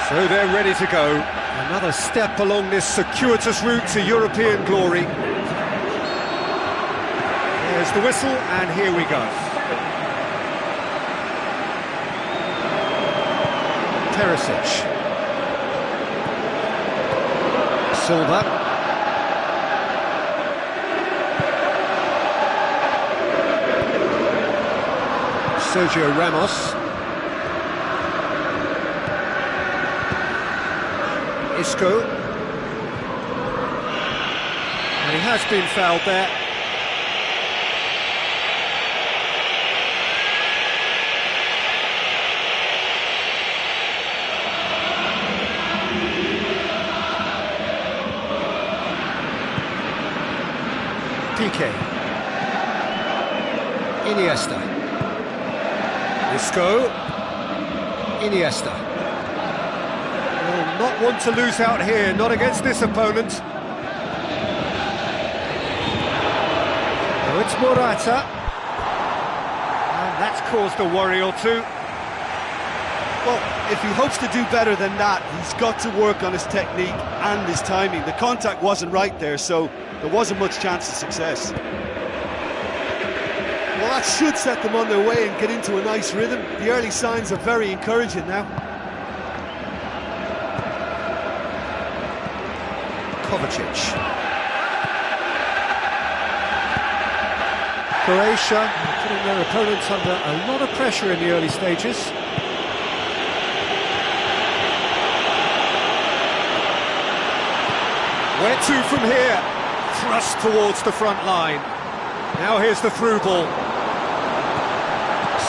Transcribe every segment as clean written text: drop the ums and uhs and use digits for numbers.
So they're ready to go. Another step along this circuitous route to European glory. There's the whistle, and here we go. Perisic. Silva. Sergio Ramos. Isco. And he has been fouled there. Piqué. Iniesta. Isco. Iniesta. Well, not one to lose out here, not against this opponent. Oh, it's Morata. And that's caused a worry or two. Well, if he hopes to do better than that, he's got to work on his technique and his timing. The contact wasn't right there, so there wasn't much chance of success. Well, that should set them on their way and get into a nice rhythm. The early signs are very encouraging now. Kovacic. Croatia putting their opponents under a lot of pressure in the early stages. Where to from here? Thrust towards the front line. Now here's the through ball.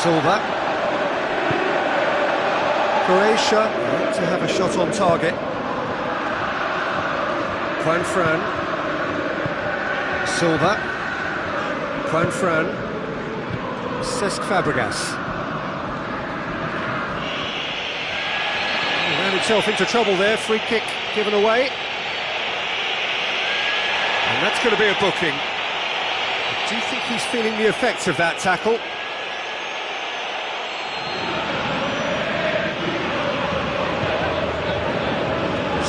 Silva. Croatia to have a shot on target. Fran. Silva. Fran. Cesc Fabregas. He ran himself into trouble there. Free kick given away. And that's going to be a booking. Do you think he's feeling the effects of that tackle?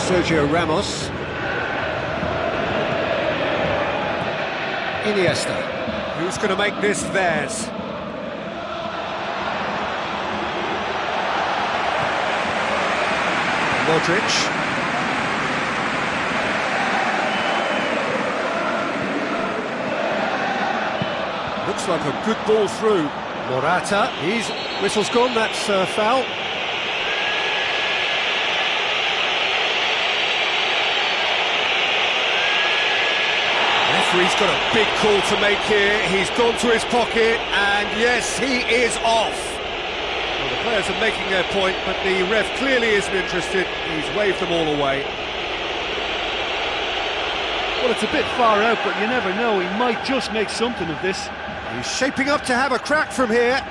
Sergio Ramos. Iniesta. Who's going to make this theirs? Modric. Looks like a good ball through. Morata, whistle's gone, that's foul. Referee's got a big call to make here. He's gone to his pocket, and yes, he is off. Well, the players are making their point, but the ref clearly isn't interested. He's waved them all away. Well, it's a bit far out, but you never know. He might just make something of this. He's shaping up to have a crack from here.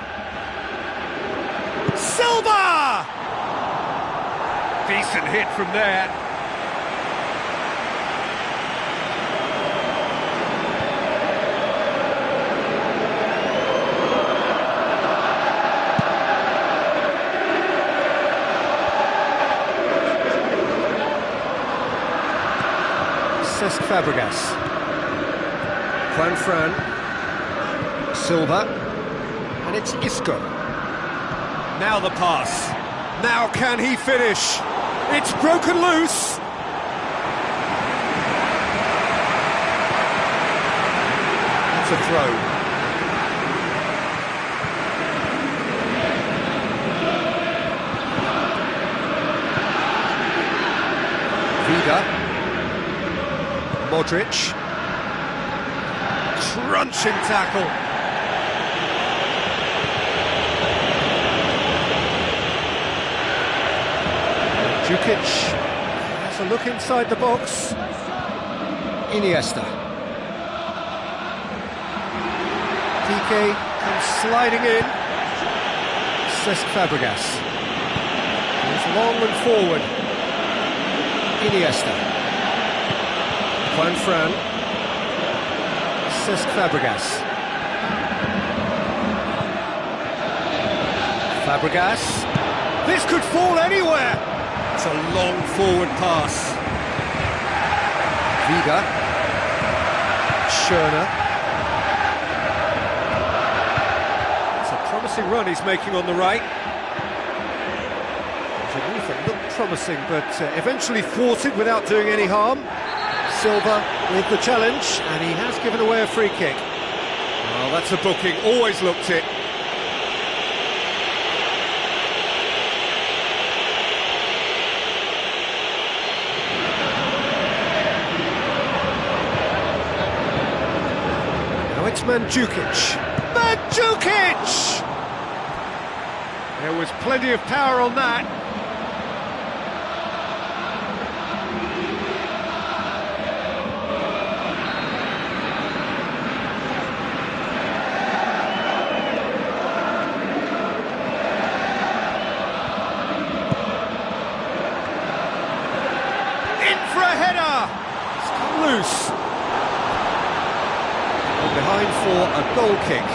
Silva! Decent hit from there. Cesc Fabregas. Fran. Silva. And it's Isco. Now the pass. Now can he finish? It's broken loose. It's a throw. Vida. Modric. Crunching tackle. Jukic has a look inside the box. Iniesta. Piqué comes sliding in. Cesc Fabregas. He's long and forward. Iniesta. Fran. Cesc Fabregas. Fabregas. This could fall anywhere. It's a long forward pass. Vida. Schöner. It's a promising run he's making on the right. Underneath it looked promising, but eventually thwarted without doing any harm. Silva with the challenge, and he has given away a free kick. Well, that's a booking, always looked it. Now it's Mandzukic. Mandzukic! There was plenty of power on that. For a header! It's come loose. And behind for a goal kick.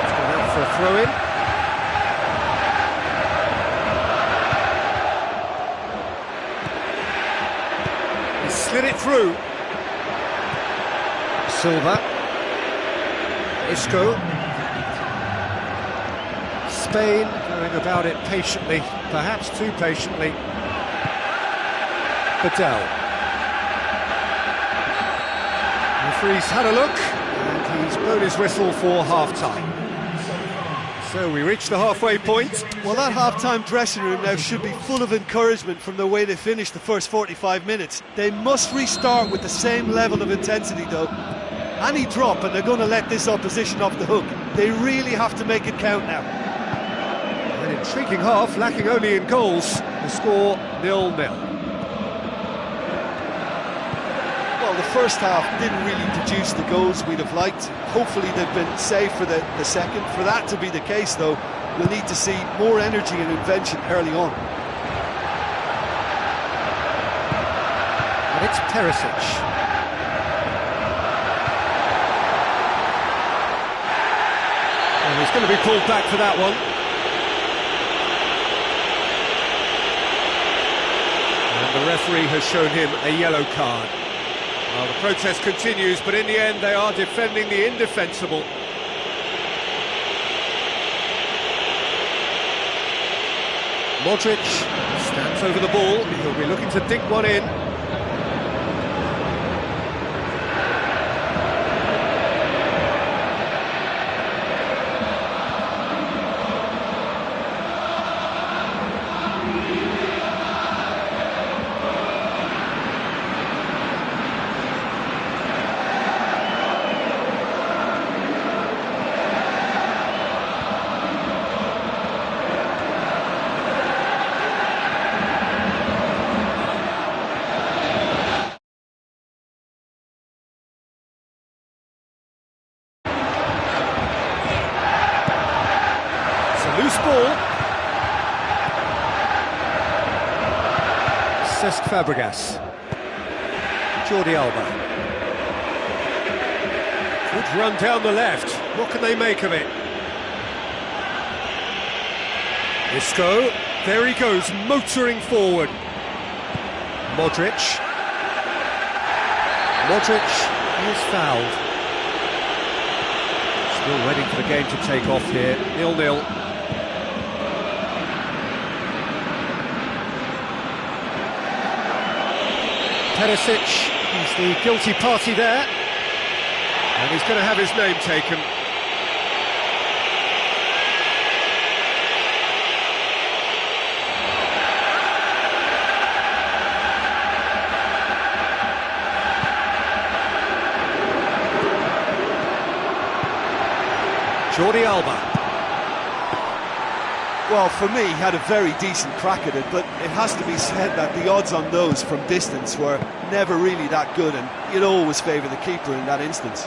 It's gone out for a throw-in. He slid it through. Silva. Isco. Spain going about it patiently, perhaps too patiently. Patel. The referee's had a look, and he's blown his whistle for half-time. So we reach the halfway point. Well, that half-time dressing room now should be full of encouragement from the way they finished the first 45 minutes. They must restart with the same level of intensity, though. Any drop, and they're going to let this opposition off the hook. They really have to make it count now. An intriguing half, lacking only in goals. The score 0-0. Well, the first half didn't really produce the goals we'd have liked. Hopefully they've been saved for the second. For that to be the case, though, we'll need to see more energy and invention early on. And it's Perisic. And he's going to be pulled back for that one. The referee has shown him a yellow card. Well, the protest continues, but in the end they are defending the indefensible. Modric stands over the ball. He'll be looking to dink one in. Loose ball. Cesc Fabregas. Jordi Alba. Good run down the left. What can they make of it? Isco. There he goes, motoring forward. Modric. Modric is fouled. Still waiting for the game to take off here. 0-0. Perisic, he's the guilty party there, and he's going to have his name taken. Jordi Alba. Well, for me, he had a very decent crack at it, but it has to be said that the odds on those from distance were never really that good, and you'd always favour the keeper in that instance.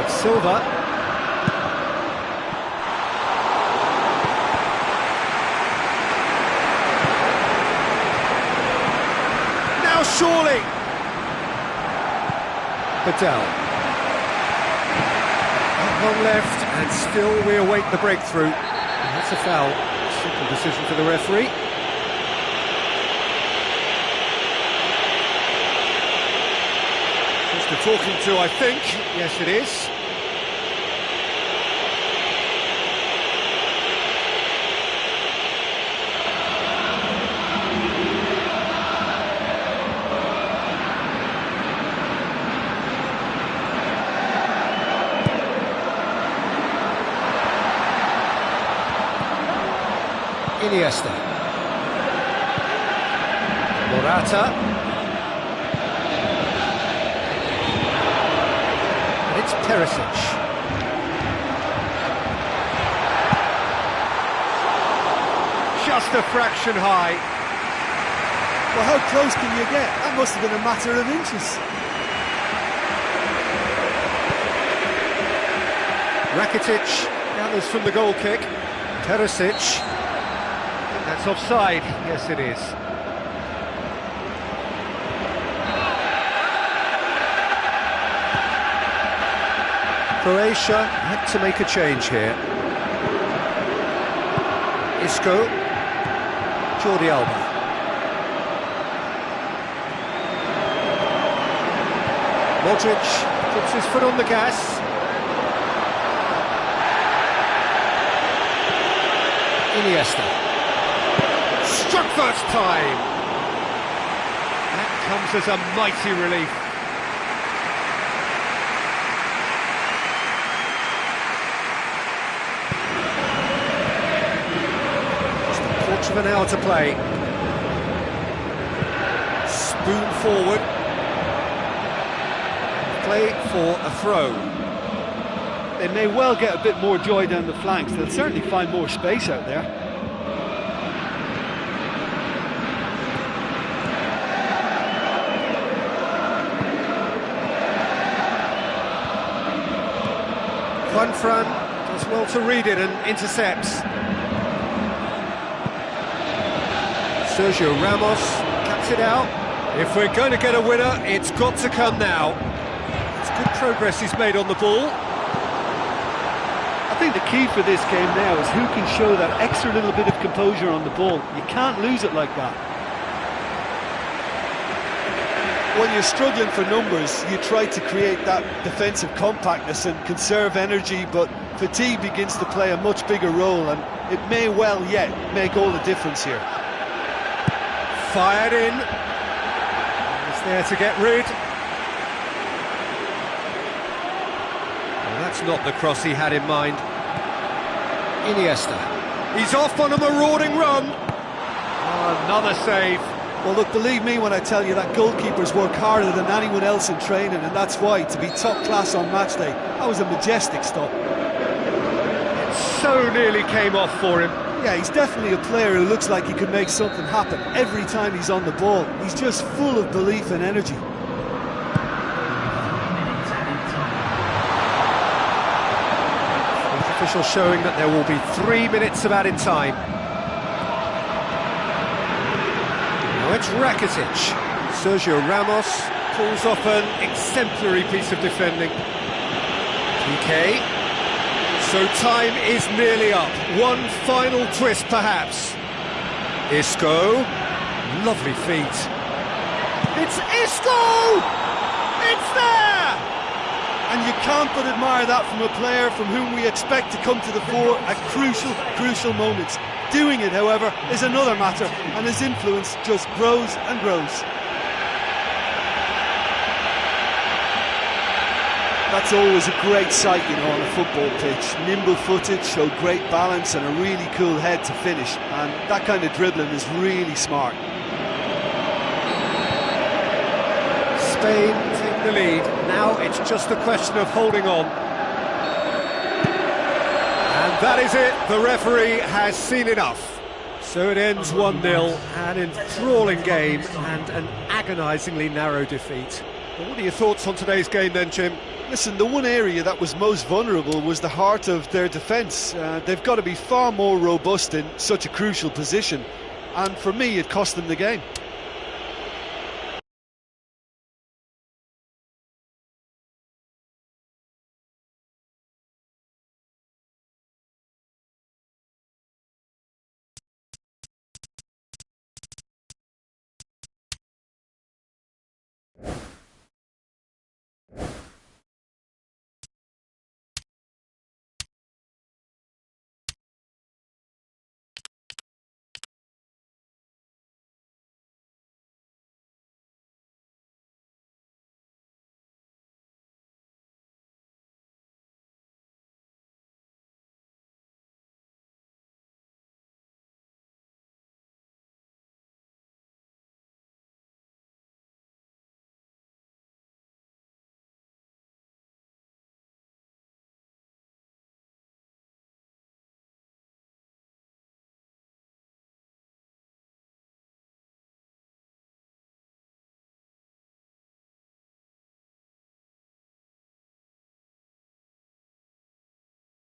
It's Silva. Now surely. Patel. long left, and still we await the breakthrough. And that's a foul. Simple decision for the referee. Just a talking to, I think. Yes, it is. Iniesta, Morata, and it's Perisic. Just a fraction high. Well, how close can you get? That must have been a matter of inches. Rakitic gathers from the goal kick. Perisic. That's offside. Yes, it is. Croatia had to make a change here. Isco, Jordi Alba. Modric puts his foot on the gas. Iniesta. Struck first time. That comes as a mighty relief. Just a quarter of an hour to play. Spoon forward. Play for a throw. They may well get a bit more joy down the flanks. They'll certainly find more space out there. Juanfran does well to read it and intercepts. Sergio Ramos cuts it out. If we're going to get a winner, it's got to come now. It's good progress he's made on the ball. I think the key for this game now is who can show that extra little bit of composure on the ball. You can't lose it like that. When you're struggling for numbers, you try to create that defensive compactness and conserve energy, but fatigue begins to play a much bigger role, and it may well yet make all the difference here. Fired in. It's there to get rid. Well, that's not the cross he had in mind. Iniesta. He's off on a marauding run. Oh, another save. Well, look, believe me when I tell you that goalkeepers work harder than anyone else in training, and that's why, to be top class on match day, that was a majestic stop. It so nearly came off for him. Yeah, he's definitely a player who looks like he could make something happen every time he's on the ball. He's just full of belief and energy. The official showing that there will be 3 minutes of added time. Now it's Rakitic. Sergio Ramos pulls off an exemplary piece of defending. PK. So time is nearly up. One final twist, perhaps. Isco. Lovely feet. It's Isco! It's there! And you can't but admire that from a player from whom we expect to come to the fore at crucial moments. Doing it, however, is another matter, and his influence just grows and grows. That's always a great sight, you know, on a football pitch. Nimble-footed, showed great balance and a really cool head to finish. And that kind of dribbling is really smart. Spain take the lead. Now it's just a question of holding on. And that is it. The referee has seen enough. So it ends 1-0, an enthralling game and an agonisingly narrow defeat. Well, what are your thoughts on today's game then, Jim? Listen, the one area that was most vulnerable was the heart of their defence. They've got to be far more robust in such a crucial position, and for me it cost them the game.